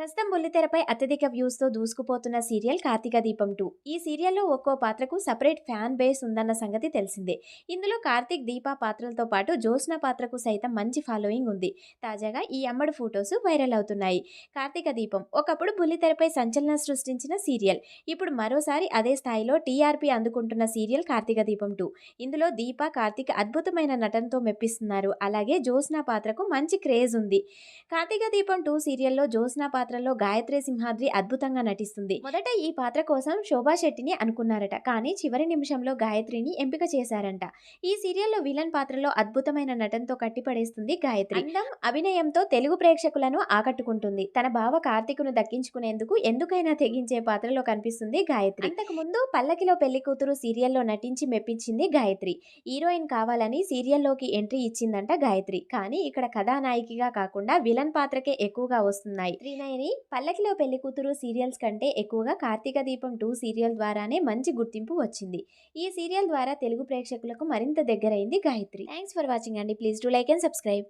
ప్రస్తుతం బుల్లితెరపై అత్యధిక వ్యూస్‌తో దూసుకుపోతున్న సీరియల్ 'కార్తీక దీపం 2'. ఈ సీరియల్‌లో ఒక్కో పాత్రకు సెపరేట్ ఫ్యాన్ బేస్ ఉందన్న సంగతి తెలిసిందే. ఇందులో కార్తీక్, దీప పాత్రలతో పాటు జ్యోత్స్న పాత్రకు సైతం మంచి ఫాలోయింగ్ ఉంది. తాజాగా ఈ అమ్మడు ఫోటోస్ వైరల్ అవుతున్నాయి. 'కార్తీక దీపం' ఒకప్పుడు బుల్లితెరపై సంచలనం సృష్టించిన సీరియల్. ఇప్పుడు మరోసారి అదే స్థాయిలో టీఆర్పీ అందుకుంటున్న సీరియల్ 'కార్తీక దీపం 2'. ఇందులో దీప, కార్తీక్ అద్భుతమైన నటనతో మెప్పిస్తున్నారు. అలాగే జ్యోత్స్న పాత్రకు మంచి క్రేజ్ ఉంది. 'కార్తీక దీపం 2' సీరియల్‌లో జ్యోత్స్న పాత్రలో గాయత్రి సింహాద్రి అద్భుతంగా నటిస్తుంది. మొదట ఈ పాత్ర కోసం శోభా శెట్టిని అనుకున్నారట. కానీ చివరి నిమిషంలో గాయత్రిని ఎంపిక చేశారంట. ఈ సీరియల్‌లో విలన్ పాత్రలో అద్భుతమైన నటనతో కట్టిపడేస్తుంది గాయత్రి. అందం, అభినయంతో తెలుగు ప్రేక్షకులను ఆకట్టుకుంటుంది. తన బావ కార్తీక్‌ను దక్కించుకునేందుకు ఎందుకైనా తెగించే పాత్రలో కనిపిస్తుంది గాయత్రి. అంతకుముందు 'పల్లకిలో పెళ్లికూతురు' సీరియల్‌లో నటించి మెప్పించింది గాయత్రి. హీరోయిన్ కావాలని సీరియల్‌లోకి ఎంట్రీ ఇచ్చిందంట గాయత్రి. కానీ ఇక్కడ కథానాయికగా కాకుండా విలన్ పాత్రకే ఎక్కువగా వస్తున్నాయి. త్రినయని 'పల్లకిలో పెళ్లికూతురు' సీరియల్స్ కంటే ఎక్కువగా 'కార్తీక దీపం 2' సీరియల్ ద్వారానే మంచి గుర్తింపు వచ్చింది. ఈ సీరియల్ ద్వారా తెలుగు ప్రేక్షకులకు మరింత దగ్గరైంది గాయత్రి. థ్యాంక్స్ ఫర్ వాచింగ్ అండి. Please do like and subscribe.